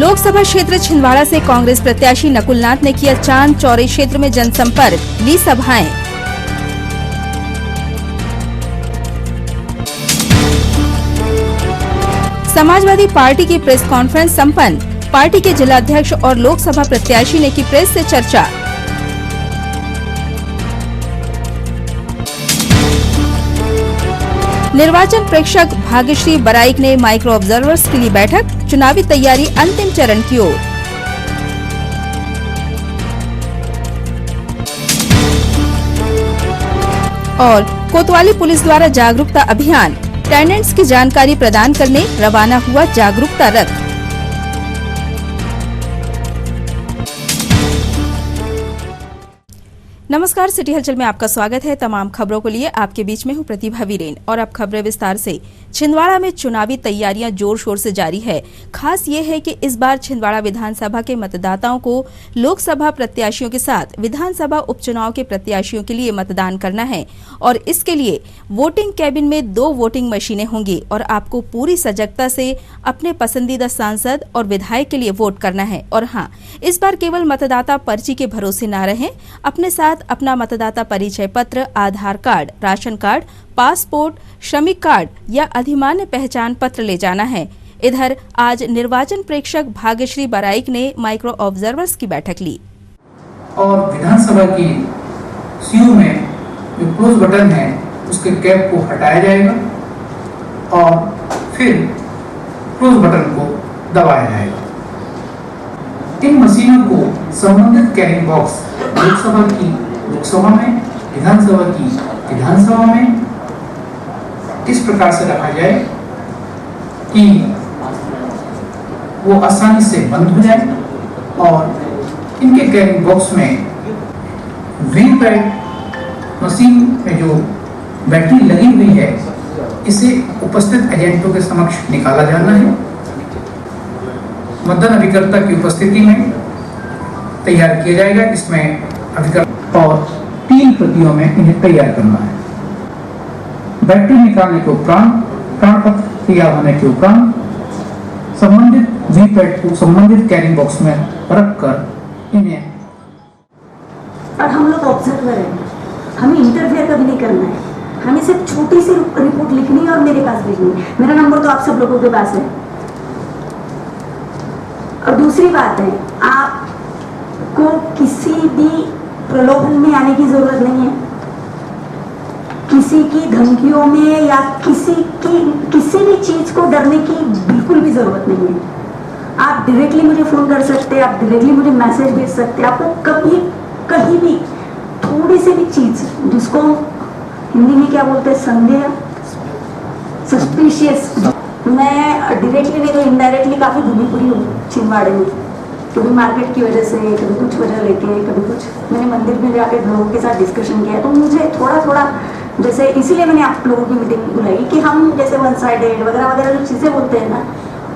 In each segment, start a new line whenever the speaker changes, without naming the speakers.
लोकसभा क्षेत्र छिंदवाड़ा से कांग्रेस प्रत्याशी नकुलनाथ ने किया चांद चौरे क्षेत्र में जनसंपर्क, ली सभाएं। समाजवादी पार्टी की प्रेस कॉन्फ्रेंस संपन्न, पार्टी के जिलाध्यक्ष और लोकसभा प्रत्याशी ने की प्रेस से चर्चा। निर्वाचन प्रेक्षक भाग्यश्री बराइक ने माइक्रो ऑब्जर्वर्स के लिए बैठक, चुनावी तैयारी अंतिम चरण की ओर। और कोतवाली पुलिस द्वारा जागरूकता अभियान, टेनेंट्स की जानकारी प्रदान करने रवाना हुआ जागरूकता रथ। नमस्कार, सिटी हलचल में आपका स्वागत है। तमाम खबरों को लिए आपके बीच में हूं प्रतिभा वीरेन। और अब खबरें विस्तार से। छिंदवाड़ा में चुनावी तैयारियां जोर शोर से जारी है। खास ये है कि इस बार छिंदवाड़ा विधानसभा के मतदाताओं को लोकसभा प्रत्याशियों के साथ विधानसभा उपचुनाव के प्रत्याशियों के लिए मतदान करना है और इसके लिए वोटिंग कैबिन में 2 वोटिंग मशीनें होंगी और आपको पूरी सजगता से अपने पसंदीदा सांसद और विधायक के लिए वोट करना है। और हाँ, इस बार केवल मतदाता पर्ची के भरोसे न रहें, अपने साथ अपना मतदाता परिचय पत्र, आधार कार्ड, राशन कार्ड, पासपोर्ट, श्रमिक कार्ड या अधिमान्य पहचान पत्र ले जाना है। इधर आज निर्वाचन प्रेक्षक भाग्यश्री बराइक ने माइक्रो ऑब्जर्वर्स की बैठक ली।
और विधानसभा की सीयू में जो क्लोज बटन है उसके कैप को हटाया जाएगा और फिर क्लोज बटन को दबाया जाएगा। इन मशीनों को संबंधित कैरिंग बॉक्स लोकसभा की लोकसभा में, विधानसभा की विधानसभा में इस प्रकार से रखा जाए कि वो आसानी से बंद हो जाए और इनके कैरिंग बॉक्स में वीवीपैट मशीन में जो बैटरी लगी हुई है इसे उपस्थित एजेंटों के समक्ष निकाला जाना है। मतदान अभिकर्ता की उपस्थिति में तैयार किया जाएगा। इसमें अभिकर्ता और 3 प्रतियों में इन्हें तैयार करना है। बैटरी निकालने के उपरांत, प्राणपत्र तैयार होने के उपरांत संबंधित वीवीपैट को संबंधित कैरिंग बॉक्स में रखकर इन्हें।
और हम लोग ऑब्जर्वर हैं, हमें इंटरफेयर कभी नहीं करना है। हमें सिर्फ छोटी सी रिपोर्ट लिखनी है और मेरे पास भेजनी है। मेरा नंबर तो आप सब लोगों के पास है। और दूसरी बात है, आपको किसी भी प्रलोभन में आने की जरूरत नहीं है, किसी की धमकियों में या किसी भी चीज को डरने की बिल्कुल भी जरूरत नहीं है। आप डायरेक्टली मुझे फोन कर सकते हैं, आप डायरेक्टली मुझे मैसेज भेज सकते हैं। आपको कभी कहीं भी थोड़ी सी भी चीज, जिसको हिंदी में क्या बोलते हैं, संदेह, सस्पिशियस, मैं डायरेक्टली नहीं तो इनडायरेक्टली काफी घूमी पूरी हूँ छिंदवाड़े में। कभी मार्केट की वजह से, कभी कुछ वजह लेके, कभी कुछ। मैंने मंदिर में जाकर लोगों के साथ डिस्कशन किया, तो मुझे थोड़ा जैसे इसीलिए मैंने आप लोगों की मीटिंग बुलाई कि हम जैसे वन साइडेड वगैरह वगैरह जो चीज़ें बोलते हैं ना,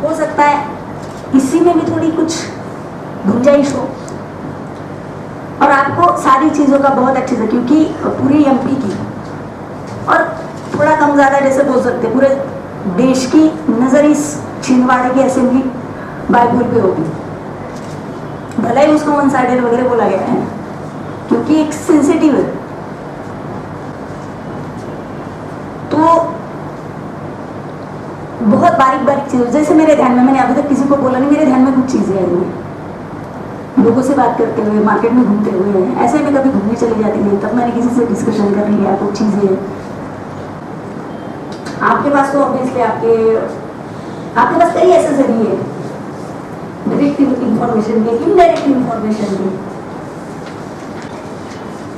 हो सकता है इसी में भी थोड़ी कुछ गुंजाइश हो। और आपको सारी चीज़ों का बहुत अच्छे से, क्योंकि पूरी एमपी की और थोड़ा कम ज़्यादा जैसे बोल सकते पूरे देश की नज़र इस छिंदवाड़े की असेंबली बायपुर पे होगी। भले ही उसको वन साइडेड वगैरह बोला गया है क्योंकि एक सेंसिटिव है। तो बहुत बारीक चीज़, जैसे मेरे ध्यान में, मैंने अभी तक किसी को बोला नहीं, मेरे ध्यान में कुछ चीज़ें आई हैं। लोगों से बात करते हुए, मार्केट में घूमते हुए, ऐसे में कभी घूमने चली जाती नहीं, तब मैंने किसी से डिस्कशन कर लिया कुछ चीज़ें। आपके पास तो ऑब्वियसली आपके पास कई ऐसे जरिए है, डायरेक्ट इंफॉर्मेशन के, इनडायरेक्ट इंफॉर्मेशन के।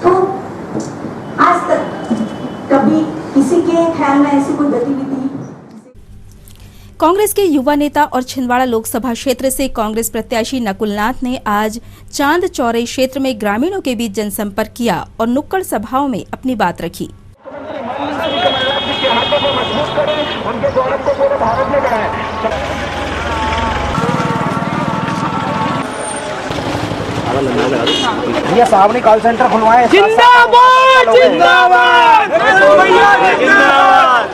तो आज तक कभी किसी के ख्याल में ऐसी कोई गतिविधि।
कांग्रेस के युवा नेता और छिंदवाड़ा लोकसभा क्षेत्र से कांग्रेस प्रत्याशी नकुलनाथ ने आज चांद चौरे क्षेत्र में ग्रामीणों के बीच जनसंपर्क किया और नुक्कड़ सभाओं में अपनी बात रखी।
ये साहब ने कॉल सेंटर खुलवाए।
जिंदाबाद जिंदाबाद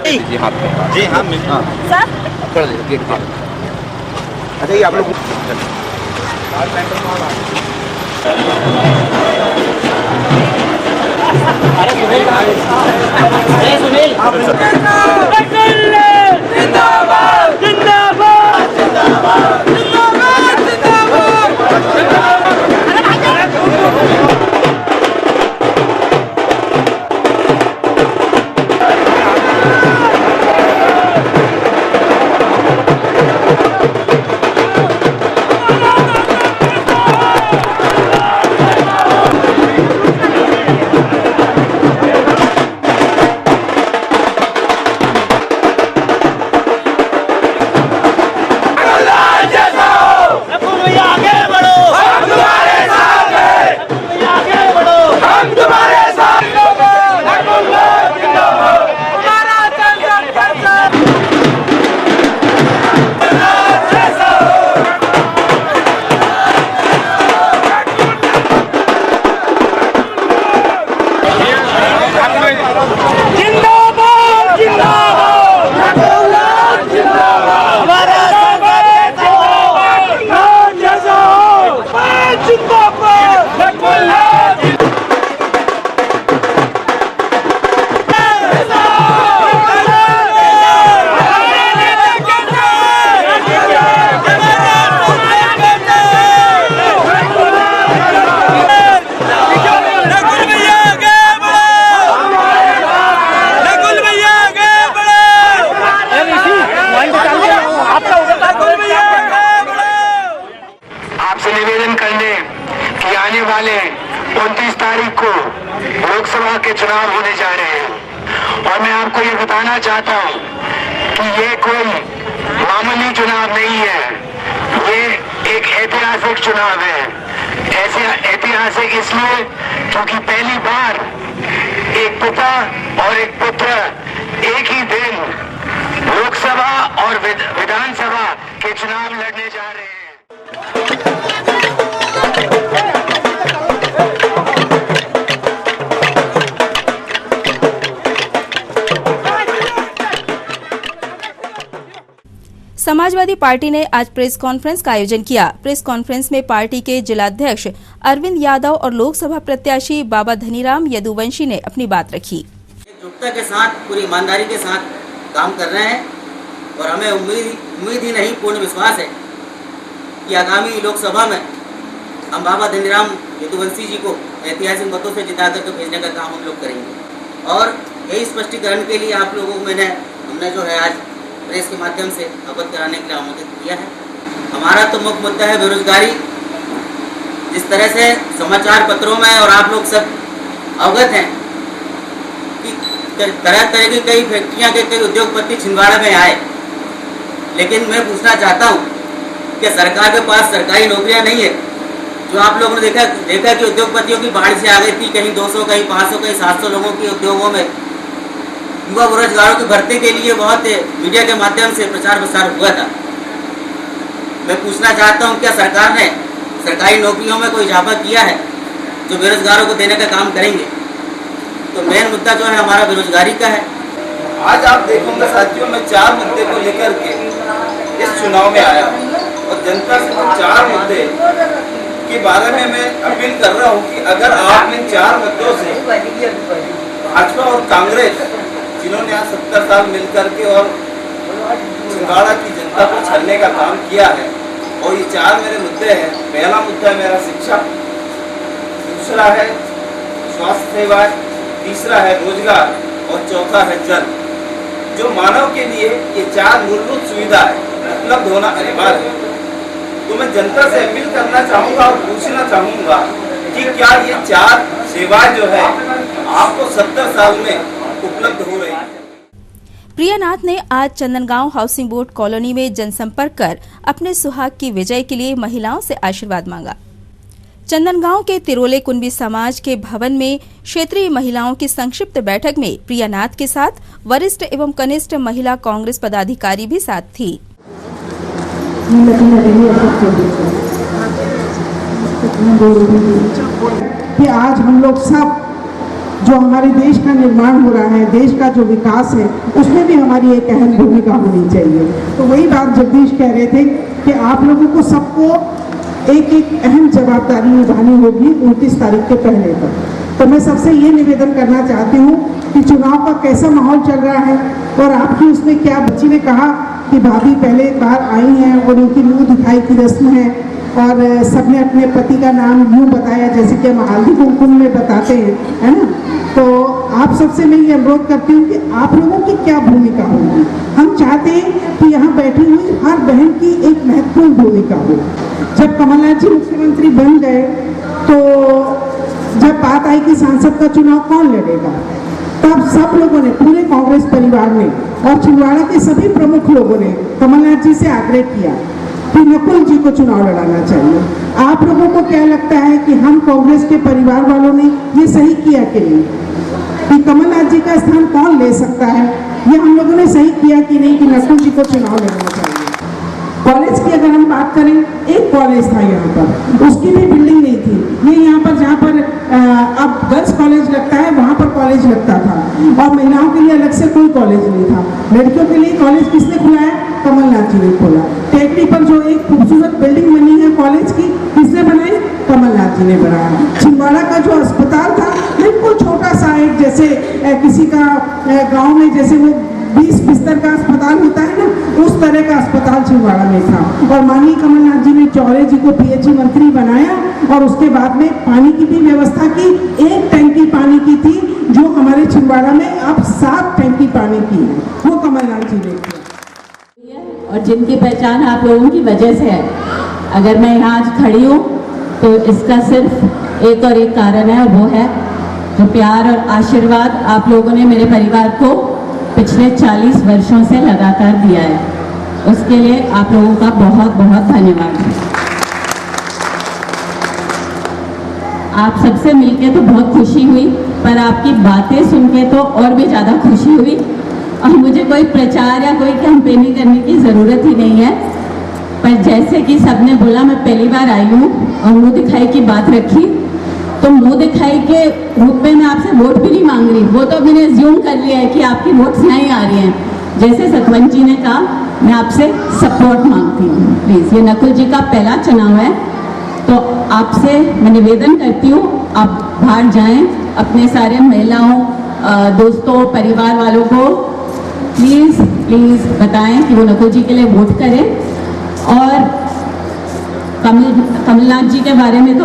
जी हाँ
जी हाँ
सर अच्छा, ये आप लोग
आने वाले 29 तारीख को लोकसभा के चुनाव होने जा रहे हैं और मैं आपको ये बताना चाहता हूँ कि ये कोई मामूली चुनाव नहीं है, ये एक ऐतिहासिक चुनाव है। ऐसे ऐतिहासिक इसलिए क्योंकि पहली बार एक पिता और एक पुत्र एक ही दिन लोकसभा और विधानसभा के चुनाव लड़ने जा रहे हैं।
समाजवादी पार्टी ने आज प्रेस कॉन्फ्रेंस का आयोजन किया। प्रेस कॉन्फ्रेंस में पार्टी के जिलाध्यक्ष अरविंद यादव और लोकसभा प्रत्याशी बाबा धनीराम यदुवंशी ने अपनी बात रखी।
एकजुटता के साथ, पूरी ईमानदारी के साथ काम कर रहे हैं और हमें उम्मीद ही नहीं, पूर्ण विश्वास है कि आगामी लोकसभा में हम बाबा धनीराम यदुवंशी जी को ऐतिहासिक मतों से जिता करके भेजने का काम हम लोग करेंगे। और यही स्पष्टीकरण के लिए आप लोगों को हमने जो है आज प्रेस के माध्यम से अवगत कराने के लिए आमंत्रित किया है। हमारा तो मुख्य मुद्दा है बेरोजगारी। जिस तरह से समाचार पत्रों में और आप लोग सब अवगत हैं कि तरह तरह की कई फैक्ट्रियां के कई उद्योगपति छिंदवाड़ा में आए, लेकिन मैं पूछना चाहता हूं कि सरकार के पास सरकारी नौकरियां नहीं है। जो आप लोगों ने देखा कि उद्योगपतियों की बाढ़ से आ गई थी, कहीं 200 कहीं 500 कहीं 700 लोगों की उद्योगों में युवा बेरोजगारों की भर्ती के लिए बहुत मीडिया के माध्यम से प्रचार प्रसार हुआ था। मैं पूछना चाहता हूं क्या सरकार ने सरकारी नौकरियों में कोई इजाफा किया है जो बेरोजगारों को देने का काम करेंगे? तो मेन मुद्दा जो है हमारा बेरोजगारी का है।
आज आप देखोगे साथियों, मैं 4 मुद्दे को लेकर के इस चुनाव में आया और जनता से 4 मुद्दे के बारे में मैं अपील कर रहा हूँ कि अगर आप इन 4 मुद्दों से भाजपा और कांग्रेस जिन्होंने आज 70 साल मिलकर के और छिंदवाड़ा की जनता को छलने का काम किया है, और ये 4 मेरे मुद्दे हैं। पहला मुद्दा है मेरा शिक्षा, दूसरा है स्वास्थ्य सेवा, तीसरा है रोजगार और चौथा है जल। जो मानव के लिए ये 4 मूलभूत सुविधा है उपलब्ध होना अनिवार्य है। तो मैं जनता से अपील करना चाहूँगा और पूछना चाहूँगा कि क्या ये 4 सेवाएं जो है आपको 70 साल में उपलब्ध हो रही है?
प्रियानाथ ने आज चंदनगांव हाउसिंग बोर्ड कॉलोनी में जनसंपर्क कर अपने सुहाग की विजय के लिए महिलाओं से आशीर्वाद मांगा। चंदनगांव के तिरोले कुंबी समाज के भवन में क्षेत्रीय महिलाओं की संक्षिप्त बैठक में प्रियानाथ के साथ वरिष्ठ एवं कनिष्ठ महिला कांग्रेस पदाधिकारी भी साथ थी।
कि आज हम लोग सब जो हमारे देश का निर्माण हो रहा है, देश का जो विकास है, उसमें भी हमारी एक अहम भूमिका होनी चाहिए। तो वही बात जगदीश कह रहे थे कि आप लोगों को सबको एक एक अहम जवाबदारी निभानी होगी 29 तारीख के पहले तक। तो मैं सबसे ये निवेदन करना चाहती हूँ कि चुनाव का कैसा माहौल चल रहा है और आपकी उसमें क्या। बच्ची ने कहा कि भाभी पहले एक बार आई हैं और उनकी मुँह दिखाई की रस्म है और सबने अपने पति का नाम यूँ बताया जैसे कि हम हल्दी कुमकुम में बताते हैं, है ना। तो आप सबसे मैं ये अनुरोध करती हूँ कि आप लोगों की क्या भूमिका होगी। हम चाहते हैं कि यहाँ बैठी हुई हर बहन की एक महत्वपूर्ण भूमिका हो। जब कमलनाथ जी मुख्यमंत्री बन गए तो जब बात आई कि सांसद का चुनाव कौन लड़ेगा, तब सब लोगों ने, पूरे कांग्रेस परिवार ने और छिंदवाड़ा के सभी प्रमुख लोगों ने कमलनाथ जी से आग्रह किया कि नकुल जी को चुनाव लड़ाना चाहिए। आप लोगों को क्या लगता है कि हम कांग्रेस के परिवार वालों ने ये सही किया कि नहीं, कि कमलनाथ जी का स्थान कौन ले सकता है? ये हम लोगों ने सही किया कि नहीं कि नकुल जी को चुनाव लड़ना चाहिए। कॉलेज की अगर हम बात करें, एक कॉलेज था यहाँ पर, उसकी भी बिल्डिंग नहीं थी। ये यहाँ पर जहाँ पर अब गर्ल्स कॉलेज लगता है वहाँ पर कॉलेज लगता था और महिलाओं के लिए अलग से कोई कॉलेज नहीं था। लड़कियों के लिए कॉलेज किसने खुलाया? कमलनाथ जी ने खोला। टेकरी पर जो एक खूबसूरत बिल्डिंग बनी है कॉलेज की, किसने बनाई? कमलनाथ जी ने बनाया। छिंदवाड़ा का जो अस्पताल था बिल्कुल छोटा सा, एक जैसे किसी का गाँव में जैसे वो 20 बिस्तर का अस्पताल होता है ना, उस तरह का अस्पताल छिंदवाड़ा में था। और माननीय कमलनाथ जी ने चौरे जी को पीएचई मंत्री बनाया और उसके बाद में पानी की भी व्यवस्था की। एक टैंकी पानी की थी जो हमारे छिंदवाड़ा में अब 7 टैंकी पानी की है, वो कमलनाथ जी ने किया।
और जिनकी पहचान आप लोगों की वजह से है। अगर मैं यहाँ आज खड़ी हूँ तो इसका सिर्फ एक और एक कारण है, और वो है जो प्यार और आशीर्वाद आप लोगों ने मेरे परिवार को पिछले 40 वर्षों से लगातार दिया है। उसके लिए आप लोगों का बहुत बहुत धन्यवाद। आप सबसे मिलके तो बहुत खुशी हुई, पर आपकी बातें सुन के तो और भी ज़्यादा खुशी हुई। और मुझे कोई प्रचार या कोई कैंपेनिंग करने की ज़रूरत ही नहीं है, पर जैसे कि सबने बोला, मैं पहली बार आई हूँ और मुँह दिखाई की बात रखी, तो मुँह दिखाई के रूप में मैं आपसे वोट भी नहीं मांग रही। वो तो मैंने अज्यूम कर लिया है कि आपकी वोट्स नहीं आ रही हैं। जैसे सतवंत जी ने कहा, मैं आपसे सपोर्ट मांगती हूँ। प्लीज़, ये नकुल जी का पहला चुनाव है, तो आपसे मैं निवेदन करती हूँ आप बाहर जाएं, अपने सारे महिलाओं, दोस्तों, परिवार वालों को प्लीज़ प्लीज़ बताएं कि वो नकुल जी के लिए वोट करें। और कमलनाथ जी के बारे में तो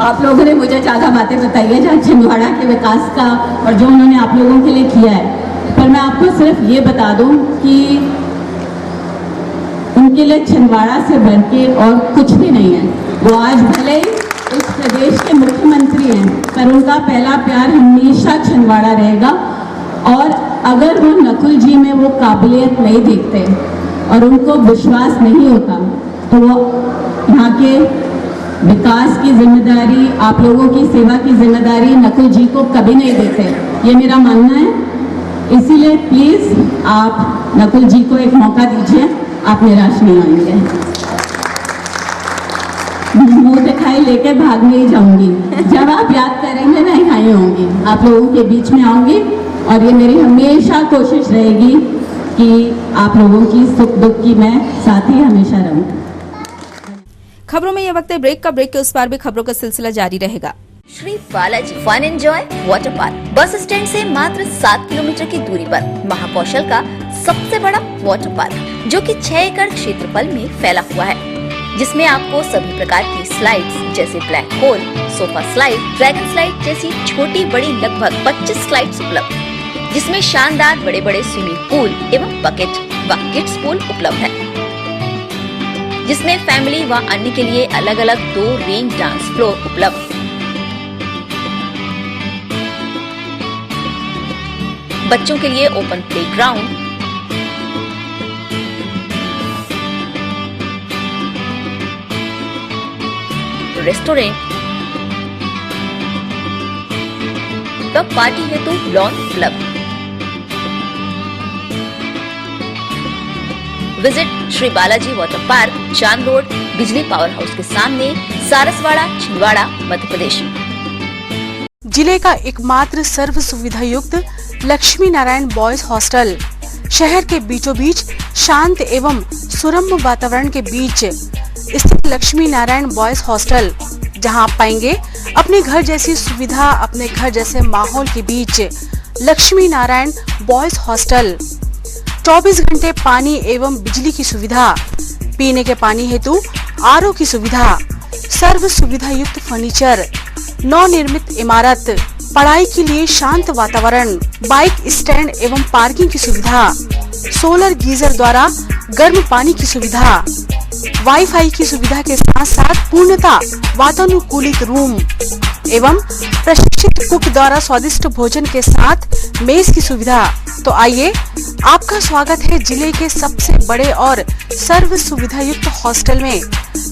आप लोगों ने मुझे ज़्यादा बातें बताई है, जहाँ छिंदवाड़ा के विकास का और जो उन्होंने आप लोगों के लिए किया है। पर मैं आपको सिर्फ ये बता दूं कि उनके लिए छिंदवाड़ा से बढ़ के और कुछ भी नहीं है। वो आज भले ही इस प्रदेश के मुख्यमंत्री हैं, पर उनका पहला प्यार हमेशा छिंदवाड़ा रहेगा। और अगर वो नकुल जी में वो काबिलियत नहीं देखते और उनको विश्वास नहीं होता, तो वो यहाँ के विकास की जिम्मेदारी, आप लोगों की सेवा की जिम्मेदारी नकुल जी को कभी नहीं देते। ये मेरा मानना है। इसीलिए प्लीज़ आप नकुल जी को एक मौका दीजिए, आप निराश नहीं होंगे। मुँह दिखाई लेके भाग नहीं जाऊंगी। जब आप याद करेंगे मैं यहाँ ही होंगी, आप लोगों के बीच में आऊँगी। और ये मेरी हमेशा कोशिश रहेगी कि आप लोगों की सुख दुख की मैं साथ ही हमेशा रहूँ।
खबरों में यह वक्त है ब्रेक का। ब्रेक के उस पार भी खबरों का सिलसिला जारी रहेगा।
Shri Balaji fun enjoy water park bus stand से मात्र 7 किलोमीटर की दूरी पर महाकौशल का सबसे बड़ा वाटर पार्क, जो कि 6 एकड़ क्षेत्रफल में फैला हुआ है, जिसमें आपको सभी प्रकार की स्लाइड्स जैसे black hole, sofa slide, dragon slide जैसी छोटी बड़ी लगभग 25 स्लाइड्स उपलब्ध, जिसमें शानदार बड़े बड़े स्विमिंग पूल एवं बकेट व किड्स पूल उपलब्ध है, जिसमें फैमिली व अन्य के लिए अलग अलग 2 रेन डांस फ्लोर उपलब्ध। बच्चों के लिए ओपन प्लेग्राउंड, रेस्टोरेंट व पार्टी हेतु लॉन उपलब्ध। Visit Shri Balaji water park, चांद रोड, बिजली पावर हाउस के सामने, सारसवाड़ा, छिंदवाड़ा, मध्य प्रदेश।
जिले का एकमात्र सर्व सुविधा युक्त लक्ष्मी नारायण बॉयज हॉस्टल शहर के बीचों बीच शांत एवं सुरम्य वातावरण के बीच स्थित लक्ष्मी नारायण बॉयज हॉस्टल, जहां आप पाएंगे अपने घर जैसी सुविधा, अपने घर जैसे माहौल के बीच लक्ष्मी नारायण बॉयज हॉस्टल। 24 घंटे पानी एवं बिजली की सुविधा, पीने के पानी हेतु आरओ की सुविधा, सर्व सुविधा युक्त फर्नीचर, नवनिर्मित इमारत, पढ़ाई के लिए शांत वातावरण, बाइक स्टैंड एवं पार्किंग की सुविधा, सोलर गीजर द्वारा गर्म पानी की सुविधा, वाईफाई की सुविधा के साथ साथ पूर्णतः वातानुकूलित रूम एवं प्रशिक्षित कुक द्वारा स्वादिष्ट भोजन के साथ मेज की सुविधा। तो आइए, आपका स्वागत है जिले के सबसे बड़े और सर्व सुविधा युक्त हॉस्टल में,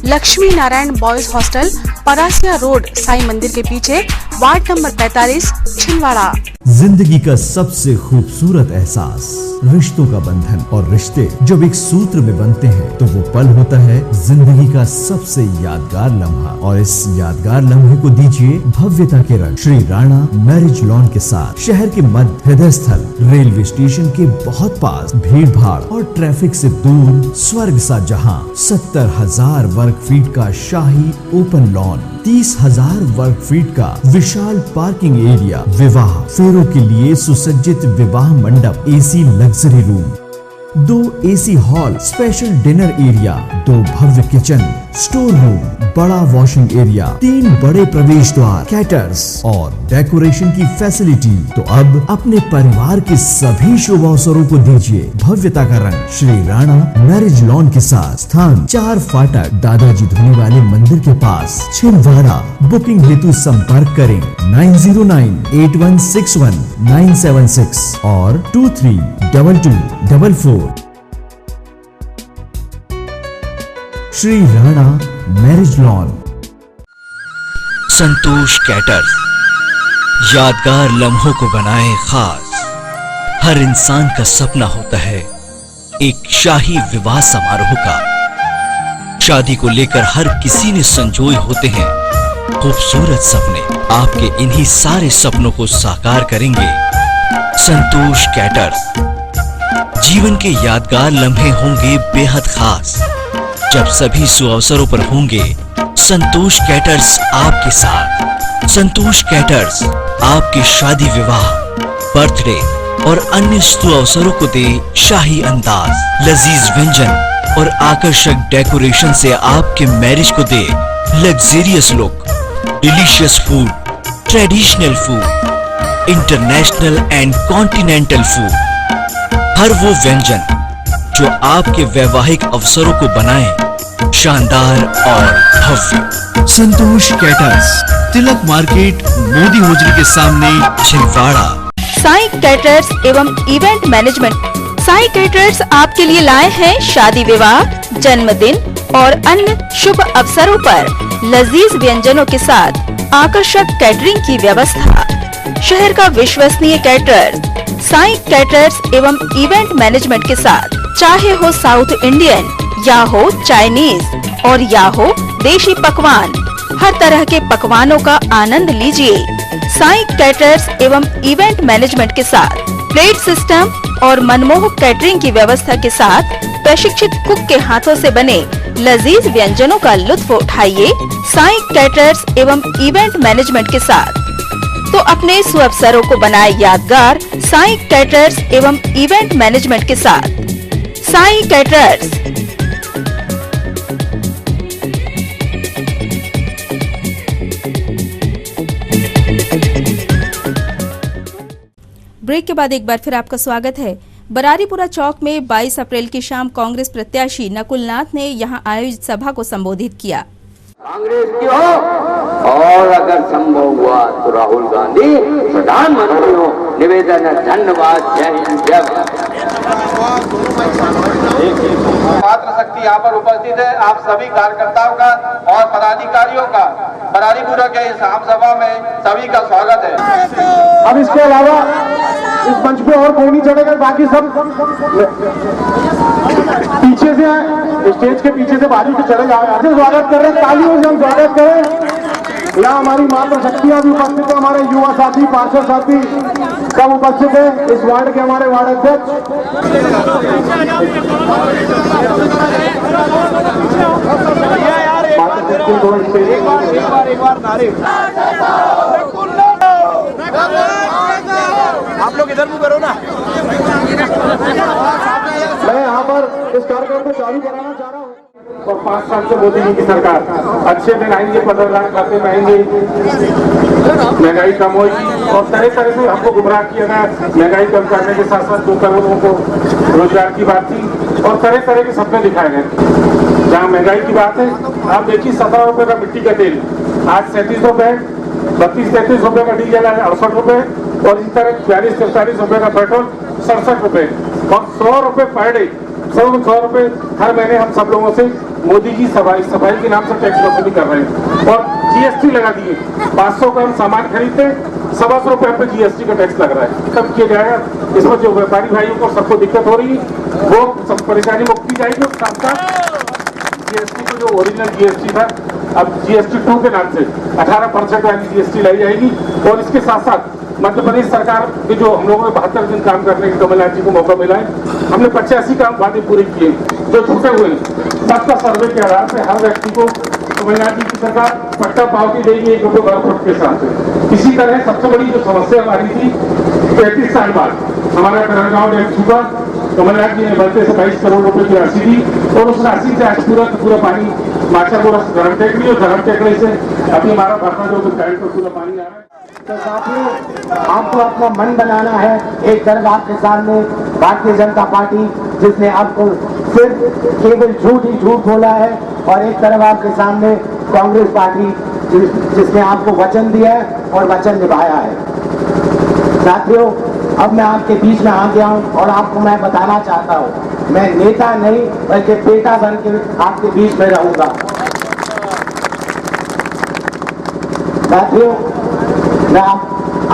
Lakshmi Narayan boys hostel, Parasia road, Sai मंदिर के पीछे, वार्ड नंबर 45, छिंदवाड़ा।
जिंदगी का सबसे खूबसूरत एहसास रिश्तों का बंधन, और रिश्ते जब एक सूत्र में बनते हैं तो वो पल होता है जिंदगी का सबसे यादगार लम्हा। और इस यादगार लम्हे को दीजिए भव्यता के रंग। श्री राणा मैरिज लॉन के साथ शहर के मध्य हृदय स्थल, रेलवे स्टेशन के बहुत पास, भीड़ भाड़ और ट्रैफिक से दूर, स्वर्ग सा जहां, 70,000 वर्ग फीट का शाही ओपन लॉन, 30,000 वर्ग फीट का विशाल पार्किंग एरिया, विवाह फेरों के लिए सुसज्जित विवाह मंडप, AC luxury room, 2 AC hall, special dinner area, 2 भव्य किचन, स्टोर रूम, बड़ा वॉशिंग एरिया, 3 बड़े प्रवेश द्वार, कैटर्स और डेकोरेशन की फैसिलिटी। तो अब अपने परिवार के सभी शुभ अवसरों को दीजिए भव्यता का रंग। श्री राणा मैरिज लॉन के साथ, स्थान 4 फाटक, दादाजी धुनी वाले मंदिर के पास, छिंदवाड़ा। बुकिंग हेतु संपर्क करें 9098161976 और 232244। Shri Rana marriage lawn.
Santosh caterers यादगार लम्हों को बनाए खास। हर इंसान का सपना होता है एक शाही विवाह समारोह का। शादी को लेकर हर किसी ने संजोए होते हैं खूबसूरत सपने। आपके इन्हीं सारे सपनों को साकार करेंगे संतोष कैटर्स। जीवन के यादगार लम्हे होंगे बेहद खास। जब सभी सुअवसरों पर होंगे संतोष कैटर्स आपके साथ। संतोष कैटर्स आपके शादी, विवाह, बर्थडे और अन्य सुअवसरों को दे शाही अंदाज। लजीज व्यंजन और आकर्षक डेकोरेशन से आपके मैरिज को दे luxurious look. Delicious food, traditional food, international and continental food. हर वो व्यंजन जो आपके वैवाहिक अवसरों को बनाए शानदार और भव्य। संतोष कैटर्स, तिलक मार्केट, मोदी होटल के सामने, छिंदवाड़ा।
साई कैटर्स एवं इवेंट मैनेजमेंट। साई कैटर्स आपके लिए लाए हैं शादी, विवाह, जन्मदिन और अन्य शुभ अवसरों पर लजीज व्यंजनों के साथ आकर्षक कैटरिंग की व्यवस्था। शहर का विश्वसनीय कैटरर्स साई कैटर्स एवं इवेंट मैनेजमेंट के साथ, चाहे हो साउथ इंडियन या हो चाइनीज और या हो देशी पकवान, हर तरह के पकवानों का आनंद लीजिए। साई कैटर्स एवं इवेंट मैनेजमेंट के साथ प्लेट सिस्टम और मनमोहक कैटरिंग की व्यवस्था के साथ प्रशिक्षित कुक के हाथों से बने लजीज व्यंजनों का लुत्फ उठाइए। साई कैटर्स एवं इवेंट मैनेजमेंट के साथ तो अपने सुअवसरों को बनाए यादगार। साई कैटर्स एवं इवेंट मैनेजमेंट के साथ साई कैटर्स। ब्रेक के बाद एक बार फिर आपका स्वागत है। बरारीपुरा चौक में 22 अप्रैल की शाम कांग्रेस प्रत्याशी नकुल नाथ ने यहां आयोजित सभा को संबोधित किया।
कांग्रेस की हो और अगर संभव हुआ तो राहुल गांधी प्रधानमंत्री हो। निवेदन है, धन्यवाद, जय हिंद, जय
मात्र शक्ति यहाँ पर उपस्थित है। आप सभी कार्यकर्ताओं का और पदाधिकारियों का बरारीपुरा के इस आम सभा में सभी का स्वागत है।
अब इसके अलावा इस मंच पे और कोई नहीं चढ़ेगा, बाकी सब पीछे से स्टेज के पीछे से बाजू से चढ़े जाए। स्वागत कर रहे हैं, तालियों से हम स्वागत करें। यहाँ हमारी मात्र शक्तियां भी उपस्थित है, हमारे युवा साथी, पार्षद साथी, सब उपस्थित है इस वार्ड के हमारे वार्ड अध्यक्ष।
आप लोग इधर मुँह करो ना।
मैं यहाँ पर इस कार्यक्रम को चालू कराना चाह रहा हूँ। और 5 साल से मोदी जी की सरकार, अच्छे दिन आएंगे, 15 लाख खाते में आएंगे, महंगाई कम होगी और तरह तरह से हमको गुमराह किया गया। महंगाई कम करने के साथ साथ 2 करोड़ लोगों को रोजगार की बात थी और तरह तरह के सपने दिखाए गए। जहाँ महंगाई की बात है, आप देखिए 17 रुपए का मिट्टी का तेल आज 37 रुपए, 32-33 रुपए का डीजल है 68 रुपए और इस तरह 42-43 रुपए का पेट्रोल 67 रुपए और 100 रुपए पर डे, 100 रुपए हर महीने हम सब लोगों से मोदी जी सफाई के नाम से टैक्स वसूली कर रहे हैं और जीएसटी लगा दिए। 500 का हम सामान खरीदते, 125 रुपए पे जीएसटी का टैक्स लग रहा है। कब किया जाएगा? इसमें जो व्यापारी भाइयों को सबको दिक्कत हो रही है वो सब परेशानी मुक्ति जाएगी और साथ साथ जीएसटी को जो ओरिजिनल जीएसटी था अब जीएसटी 2 के नाम से 18% वाली जीएसटी लाई जाएगी और इसके साथ साथ मध्य प्रदेश सरकार के जो हम लोगों ने 72 दिन काम करने के कमलनाथ जी को मौका मिला है, हमने 85 काम वादे पूरे किए जो छूटे हुए हैं। सबका सर्वे के आधार पर हर व्यक्ति को कमलनाथ जी की सरकार पट्टा पावती देगी 1 रुपये वर्ग फुट के साथ। इसी तरह सबसे बड़ी जो समस्या हमारी थी 35 साल बाद हमारा करगांव डैम छूटा, कमलनाथ जी ने बनते से 22 करोड़ रुपए की राशि दी और उस राशि से आज पूरा पानी माचापुरा धर्म टेकरी और धर्म टेकरी से अभी हमारा भरना जो टैंक पर पूरा पानी आ रहा है।
तो साथियों, आपको अपना मन बनाना है। एक तरफ आपके सामने भारतीय जनता पार्टी जिसने आपको सिर्फ केवल झूठ ही झूठ बोला है और एक तरफ आपके सामने कांग्रेस पार्टी जिसने आपको वचन दिया है और वचन निभाया है। साथियों, अब मैं आपके बीच में आ गया हूँ और आपको मैं बताना चाहता हूँ, मैं नेता नहीं बल्कि बेटा बन के आपके बीच में रहूंगा। साथियों, मैं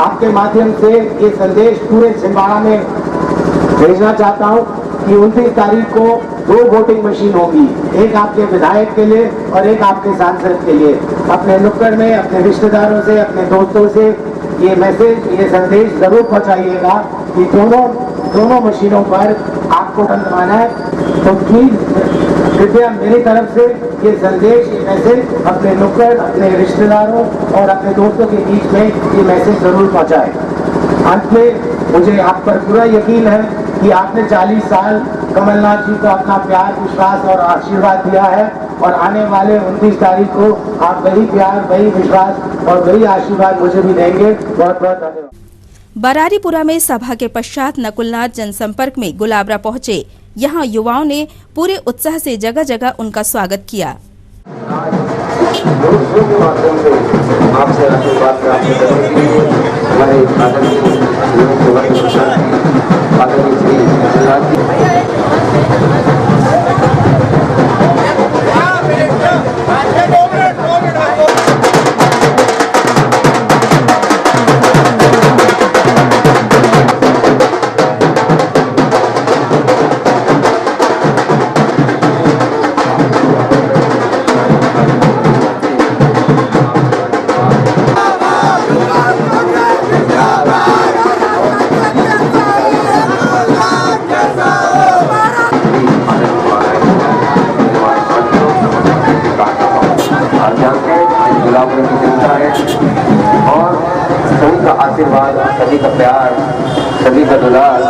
आपके माध्यम से ये संदेश पूरे छिंदवाड़ा में भेजना चाहता हूँ कि 29 तारीख को 2 वोटिंग मशीन होगी, एक आपके विधायक के लिए और एक आपके सांसद के लिए। अपने नुक्कड़ में अपने रिश्तेदारों से, अपने दोस्तों से ये मैसेज, ये संदेश जरूर पहुंचाइएगा कि दोनों मशीनों पर आपको वोट दबाना है। तो प्लीज कृपया मेरी तरफ से ये संदेश, ये मैसेज अपने नुक्कड़, अपने रिश्तेदारों और अपने दोस्तों के बीच में ये मैसेज जरूर पहुंचाएं। अंत में मुझे आप पर पूरा यकीन है कि आपने 40 साल कमलनाथ जी को अपना प्यार, विश्वास और आशीर्वाद दिया है और आने वाले 29 तारीख को आप वही प्यार, वही विश्वास और वही आशीर्वाद मुझे भी देंगे। बहुत बहुत धन्यवाद।
बरारीपुरा में सभा के पश्चात नकुलनाथ जनसंपर्क में गुलाबरा पहुंचे। यहां युवाओं ने पूरे उत्साह से जगह जगह उनका स्वागत किया।
आपसे आशीर्वाद प्राप्त करने के लिए हमारे आदरणीय और सभी का आशीर्वाद, सभी का प्यार, सभी का दुलार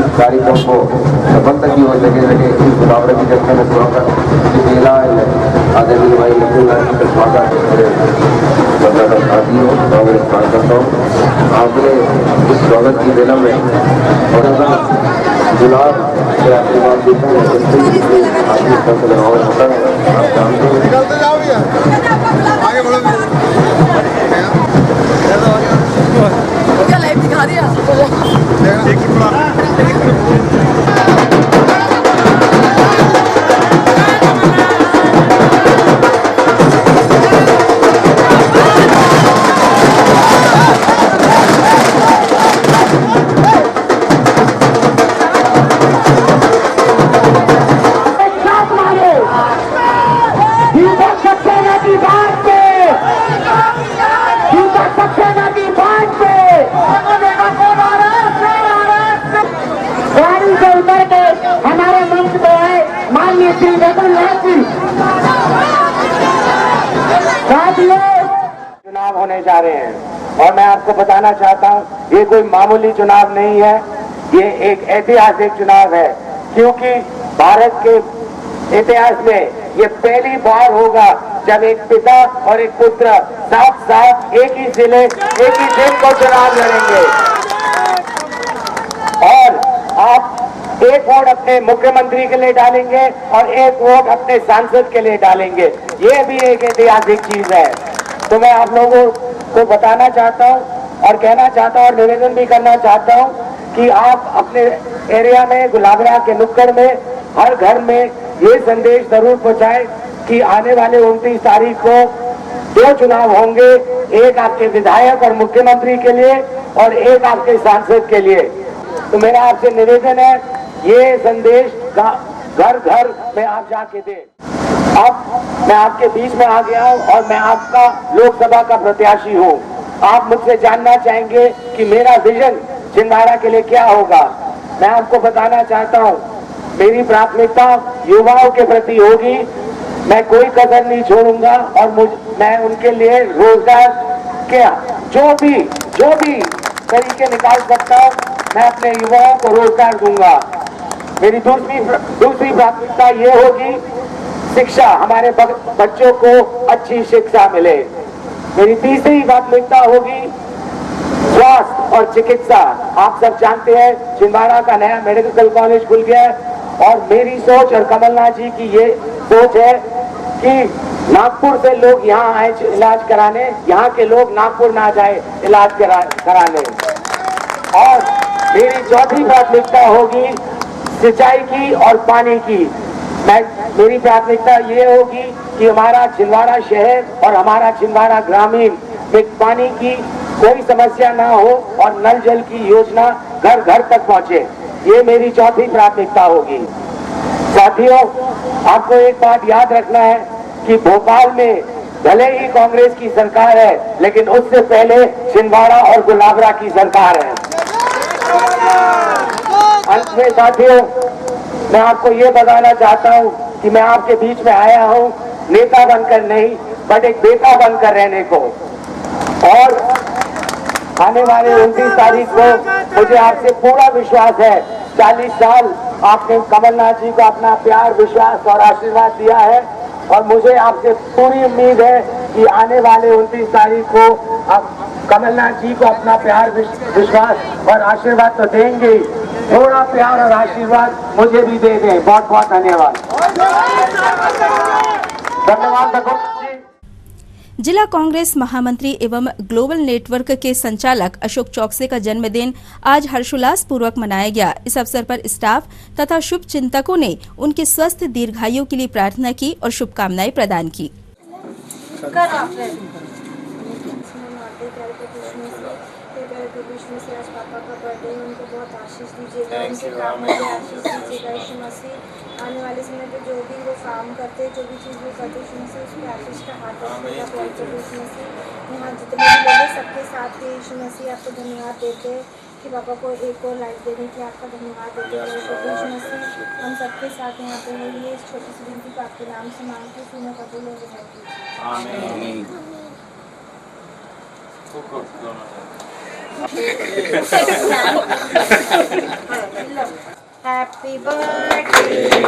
29 तारीखों को सफलता की हो जगह जगह इस मुकाबले की जनता में स्वागत मेला आदरणीय भाई लक्ष्मी नारायण का स्वागत मेरे बंदा साथियों कांग्रेस कार्यकर्ताओं आपने इस स्वागत की दिनों में और गुलाब के आशीर्वाद देते हैं आपकी फसल होता है आप जानते हैं आगे बढ़ो
क्या लाइव दिखा दिया
चुनाव होने जा रहे हैं और मैं आपको बताना चाहता हूं ये कोई मामूली चुनाव नहीं है, ये एक ऐतिहासिक चुनाव है क्योंकि भारत के इतिहास में ये पहली बार होगा जब एक पिता और एक पुत्र साथ साथ एक ही जिले एक ही दिन को चुनाव लड़ेंगे और आप एक वोट अपने मुख्यमंत्री के लिए डालेंगे और एक वोट अपने सांसद के लिए डालेंगे। ये भी एक ऐतिहासिक चीज है। तो मैं आप लोगों को बताना चाहता हूं और कहना चाहता हूं और निवेदन भी करना चाहता हूं कि आप अपने एरिया में गुलाबरा के नुक्कड़ में हर घर में ये संदेश जरूर पहुंचाएं कि आने वाले 29 तारीख को 2 चुनाव होंगे, एक आपके विधायक और मुख्यमंत्री के लिए और एक आपके सांसद के लिए। तो मेरा आपसे निवेदन है ये संदेश घर घर में आप जाके दें। अब मैं आपके बीच में आ गया हूं और मैं आपका लोकसभा का प्रत्याशी हूं। आप मुझसे जानना चाहेंगे कि मेरा विजन छिंदवाड़ा के लिए क्या होगा। मैं आपको बताना चाहता हूं मेरी प्राथमिकता युवाओं के प्रति होगी। मैं कोई कसर नहीं छोड़ूंगा और मैं उनके लिए रोजगार के जो भी तरीके निकाल सकता हूं मैं अपने युवाओं को रोजगार दूंगा। मेरी दूसरी प्राथमिकता ये होगी शिक्षा, हमारे बच्चों को अच्छी शिक्षा मिले। मेरी तीसरी प्राथमिकता होगी स्वास्थ्य और चिकित्सा। आप सब जानते हैं छिंदवाड़ा का नया मेडिकल कॉलेज खुल गया है और मेरी सोच और कमलनाथ जी की ये सोच है कि नागपुर से लोग यहाँ आए इलाज कराने, यहाँ के लोग नागपुर ना जाए इलाज कराने। और मेरी चौथी प्राथमिकता होगी सिंचाई की और पानी की। मेरी प्राथमिकता ये होगी कि हमारा छिंदवाड़ा शहर और हमारा छिंदवाड़ा ग्रामीण में पानी की कोई समस्या ना हो और नल जल की योजना घर घर तक पहुंचे। ये मेरी चौथी प्राथमिकता होगी। साथियों, आपको एक बात याद रखना है कि भोपाल में भले ही कांग्रेस की सरकार है लेकिन उससे पहले छिंदवाड़ा और गुलाबरा की सरकार है। अंत में साथियों, मैं आपको ये बताना चाहता हूँ कि मैं आपके बीच में आया हूँ नेता बनकर नहीं बट एक बेटा बनकर रहने को। और आने वाले 29 तारीख को मुझे आपसे पूरा विश्वास है। 40 साल आपने कमलनाथ जी को अपना प्यार, विश्वास और आशीर्वाद दिया है और मुझे आपसे पूरी उम्मीद है कि आने वाले 29 तारीख को आप कमलनाथ जी को अपना प्यार, विश्वास और आशीर्वाद तो देंगे, थोड़ा प्यार और आशीर्वाद मुझे भी दे दें। बहुत बहुत धन्यवाद। धन्यवाद।
जिला कांग्रेस महामंत्री एवं ग्लोबल नेटवर्क के संचालक अशोक चौकसे का जन्मदिन आज हर्षोल्लास पूर्वक मनाया गया। इस अवसर पर स्टाफ तथा शुभ चिंतकों ने उनके स्वस्थ दीर्घायु के लिए प्रार्थना की और शुभकामनाएं प्रदान की।
विष्णु से आज पापा का बर्थडे है, उनको बहुत आशीष दीजिएगा, उनके काम में भी आशीष दीजिएगा। यीशु मसीह आने वाले समय पे जो भी वो काम करते, जो भी चीज़ वो करते, यीशु मसीह उस पर आशीष का हाथ रखिएगा। प्यार के यीशु मसीह यहाँ जितने भी लोग हैं सबके साथ के यीशु मसीह आपको धन्यवाद देते हैं कि पापा को एक और लाइफ देने के आपका धन्यवाद देते हैं। यीशु मसीह हम सबके साथ यहाँ पे रहिए। इस छोटी सी विनती को आपके नाम से मांगते हैं, सुनो कबूल हो जाएगी। Happy birthday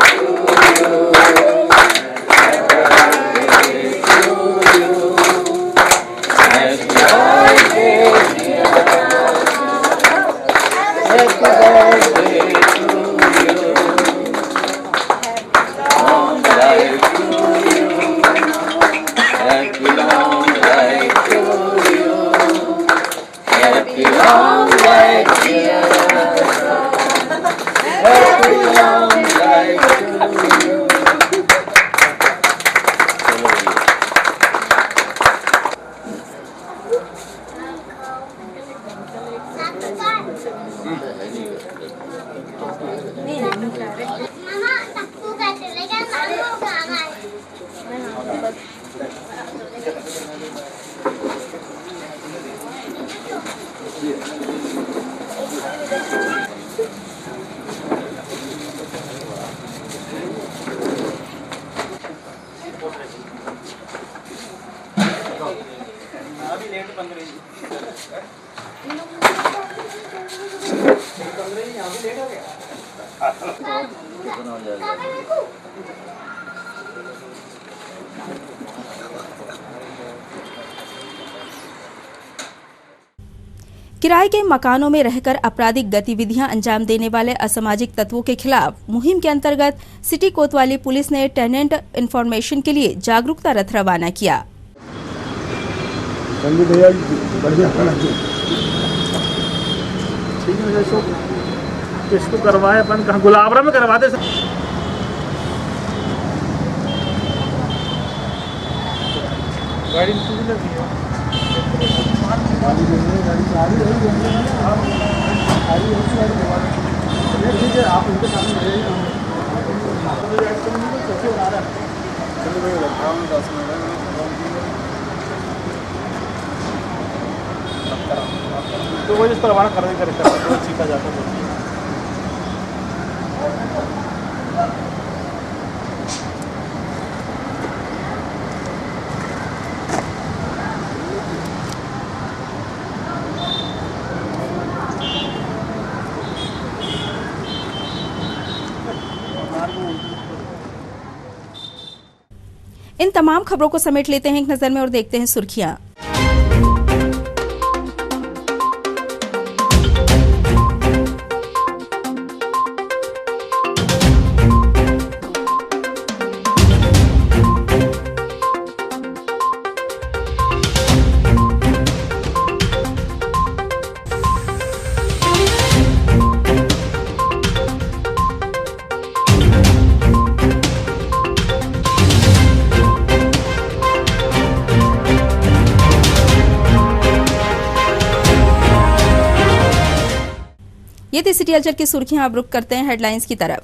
किराए के मकानों में रहकर आपराधिक गतिविधियां अंजाम देने वाले असामाजिक तत्वों के खिलाफ मुहिम के अंतर्गत सिटी कोतवाली पुलिस ने टेनेंट इंफॉर्मेशन के लिए जागरूकता रथ रवाना किया।
किसको करवाए अपन कहाँ गुलाबरा में करवाते सर। गाड़ी ठीक है, आप उनके सामने तो वो जिसको रवाना कर देंगे सीखा जाता है।
इन तमाम खबरों को समेट लेते हैं एक नजर में और देखते हैं सुर्खियां। ये थी सिटी हलचल की सुर्खियां। अब रुक करते हैं हेडलाइंस की तरफ।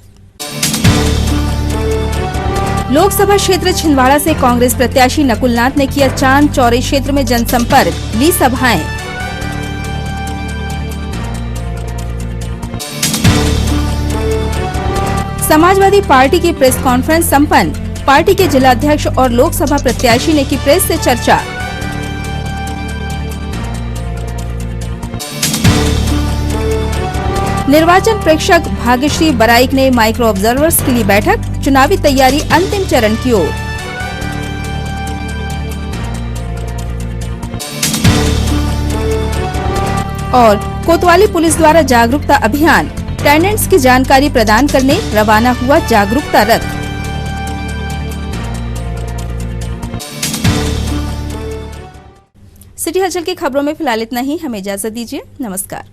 लोकसभा क्षेत्र छिंदवाड़ा से कांग्रेस प्रत्याशी नकुल नाथ ने किया चांद चौरी क्षेत्र में जनसंपर्क, ली सभाएं। समाजवादी पार्टी की प्रेस कॉन्फ्रेंस संपन्न, पार्टी के जिलाध्यक्ष और लोकसभा प्रत्याशी ने की प्रेस से चर्चा। निर्वाचन प्रेक्षक भाग्यश्री बराइक ने माइक्रो ऑब्जर्वर्स के लिए बैठक, चुनावी तैयारी अंतिम चरण की ओर। और कोतवाली पुलिस द्वारा जागरूकता अभियान, टेनेंट्स की जानकारी प्रदान करने रवाना हुआ जागरूकता रथ। सिटी हलचल की खबरों में फिलहाल इतना ही। हमें इजाजत दीजिए। नमस्कार।